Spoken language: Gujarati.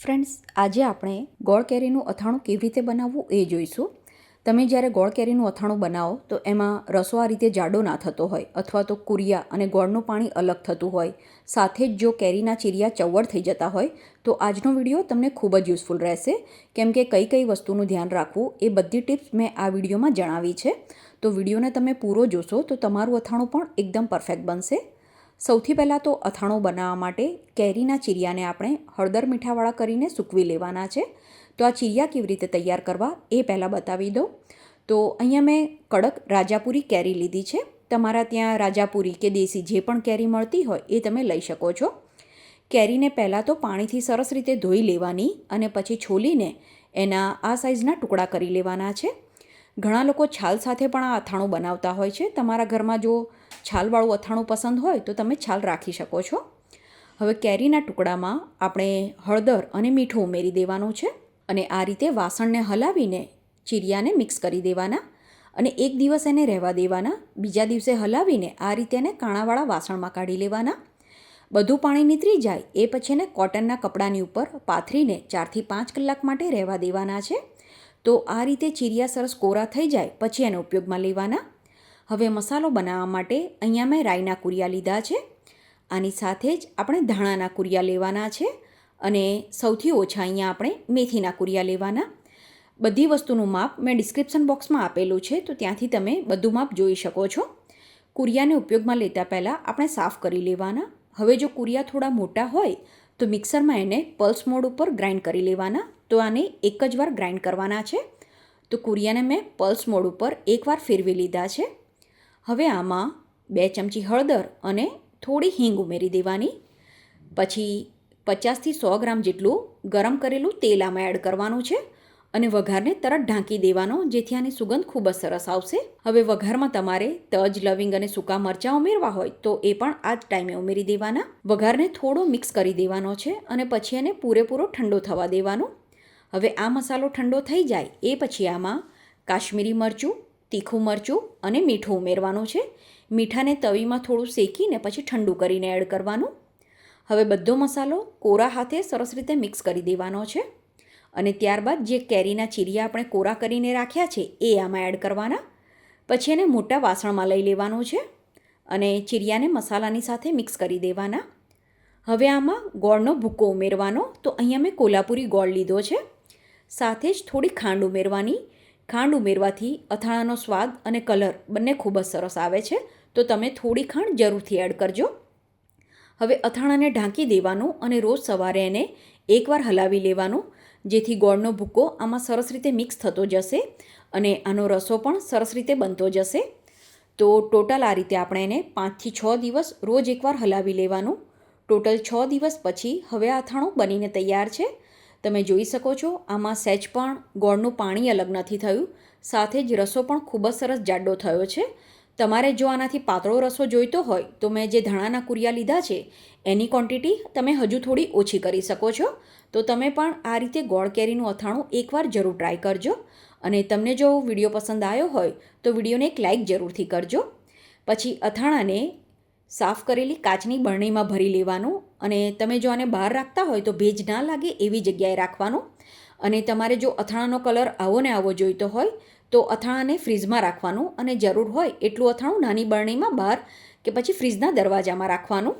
ફ્રેન્ડ્સ, આજે આપણે ગોળ કેરીનું અથાણું કેવી રીતે બનાવવું એ જોઈશું. તમે જ્યારે ગોળ કેરીનું અથાણું બનાવો તો એમાં રસો આ રીતે જાડો ના થતો હોય અથવા તો કુરિયા અને ગોળનું પાણી અલગ થતું હોય, સાથે જ જો કેરીના ચીરિયા ચવડ થઈ જતા હોય તો આજનો વિડીયો તમને ખૂબ જ યુઝફુલ રહેશે. કેમ કે કઈ કઈ વસ્તુનું ધ્યાન રાખવું એ બધી ટિપ્સ મેં આ વિડીયોમાં જણાવી છે. તો વિડીયોને તમે પૂરો જોશો તો તમારું અથાણું પણ એકદમ પરફેક્ટ બનશે. સૌથી પહેલાં તો અથાણું બનાવવા માટે કેરીના ચીરિયાને આપણે હળદર મીઠાવાળા કરીને સૂકવી લેવાના છે. તો આ ચીરિયા કેવી રીતે તૈયાર કરવા એ પહેલાં બતાવી દઉં. તો અહીંયા મેં કડક રાજાપુરી કેરી લીધી છે. તમારા ત્યાં રાજાપુરી કે દેશી જે પણ કેરી મળતી હોય એ તમે લઈ શકો છો. કેરીને પહેલાં તો પાણીથી સરસ રીતે ધોઈ લેવાની અને પછી છોલીને એના આ સાઇઝના ટુકડા કરી લેવાના છે. ઘણા લોકો છાલ સાથે પણ આ અથાણું બનાવતા હોય છે. તમારા ઘરમાં જો છાલવાળું અથાણું પસંદ હોય તો તમે છાલ રાખી શકો છો. હવે કેરીના ટુકડામાં આપણે હળદર અને મીઠું ઉમેરી દેવાનું છે અને આ રીતે વાસણને હલાવીને ચીરિયાને મિક્સ કરી દેવાના અને એક દિવસ એને રહેવા દેવાના. બીજા દિવસે હલાવીને આ રીતે એને કાણાવાળા વાસણમાં કાઢી લેવાના. બધું પાણી નીતરી જાય એ પછી એને કોટનના કપડાની ઉપર પાથરીને 4 થી 5 કલાક માટે રહેવા દેવાના છે. તો આ રીતે ચીરિયા સરસ કોરા થઈ જાય પછી એને ઉપયોગમાં લેવાના. હવે મસાલો બનાવવા માટે અહીંયા મેં રાઈના કુરિયા લીધા છે. આની સાથે જ આપણે ધાણાના કુરિયા લેવાના છે અને સૌથી ઓછા અહીંયા આપણે મેથીના કુરિયા લેવાના. બધી વસ્તુનું માપ મેં ડિસ્ક્રિપ્શન બોક્સમાં આપેલું છે, તો ત્યાંથી તમે બધું માપ જોઈ શકો છો. કુરિયાને ઉપયોગમાં લેતા પહેલાં આપણે સાફ કરી લેવાના. હવે જો કુરિયા થોડા મોટા હોય તો મિક્સરમાં એને પલ્સ મોડ ઉપર ગ્રાઇન્ડ કરી લેવાના. તો આને એક જ વાર ગ્રાઇન્ડ કરવાના છે. તો કુરિયાને મેં પલ્સ મોડ ઉપર એકવાર ફેરવી લીધા છે. હવે આમાં 2 ચમચી હળદર અને થોડી હિંગ ઉમેરી દેવાની. પછી 50થી 100 ગ્રામ જેટલું ગરમ કરેલું તેલ આમાં એડ કરવાનું છે અને વઘારને તરત ઢાંકી દેવાનો, જેથી આની સુગંધ ખૂબ જ સરસ આવશે. હવે વઘારમાં તમારે તજ, લવિંગ અને સૂકા મરચાં ઉમેરવા હોય તો એ પણ આ જ ટાઈમે ઉમેરી દેવાના. વઘારને થોડો મિક્સ કરી દેવાનો છે અને પછી એને પૂરેપૂરો ઠંડો થવા દેવાનો. હવે આ મસાલો ઠંડો થઈ જાય એ પછી આમાં કાશ્મીરી મરચું, તીખું મરચું અને મીઠું ઉમેરવાનું છે. મીઠાને તવીમાં થોડું શેકીને પછી ઠંડુ કરીને એડ કરવાનું. હવે બધો મસાલો કોરા હાથે સરસ રીતે મિક્સ કરી દેવાનો છે અને ત્યારબાદ જે કેરીના ચીરિયા આપણે કોરા કરીને રાખ્યા છે એ આમાં એડ કરવાના. પછી એને મોટા વાસણમાં લઈ લેવાનું છે અને ચીરિયાને મસાલાની સાથે મિક્સ કરી દેવાના. હવે આમાં ગોળનો ભૂકો ઉમેરવાનો. તો અહીંયા મેં કોલ્હાપુરી ગોળ લીધો છે. સાથે જ થોડી ખાંડ ઉમેરવાની. ખાંડ ઉમેરવાથી અથાણાનો સ્વાદ અને કલર બંને ખૂબ જ સરસ આવે છે. તો તમે થોડી ખાંડ જરૂરથી એડ કરજો. હવે અથાણાને ઢાંકી દેવાનું અને રોજ સવારે એને એકવાર હલાવી લેવાનું, જેથી ગોળનો ભૂકો આમાં સરસ રીતે મિક્સ થતો જશે અને આનો રસો પણ સરસ રીતે બનતો જશે. તો ટોટલ આ રીતે આપણે એને 5 થી 6 દિવસ રોજ એકવાર હલાવી લેવાનું. ટોટલ 6 દિવસ પછી હવે આ અથાણું બનીને તૈયાર છે. તમે જોઈ શકો છો આમાં સહેજ પણ ગોળનું પાણી અલગ નથી થયું. સાથે જ રસો પણ ખૂબ જ સરસ જાડો થયો છે. તમારે જો આનાથી પાતળો રસો જોઈતો હોય તો મેં જે ધાણાના કુરિયા લીધા છે એની ક્વોન્ટિટી તમે હજુ થોડી ઓછી કરી શકો છો. તો તમે પણ આ રીતે ગોળ કેરીનું અથાણું એકવાર જરૂર ટ્રાય કરજો. અને તમને જો વિડીયો પસંદ આવ્યો હોય તો વિડીયોને એક લાઇક જરૂરથી કરજો. પછી અથાણાને સાફ કરેલી કાચની બરણીમાં ભરી લેવાનું અને તમે જો આને બહાર રાખતા હોય તો ભેજ ના લાગે એવી જગ્યાએ રાખવાનું. અને તમારે જો અથાણાનો કલર આવો ને આવો જોઈતો હોય તો અથાણાને ફ્રીઝમાં રાખવાનું અને જરૂર હોય એટલું અથાણું નાની બરણીમાં બહાર કે પછી ફ્રીઝના દરવાજામાં રાખવાનું.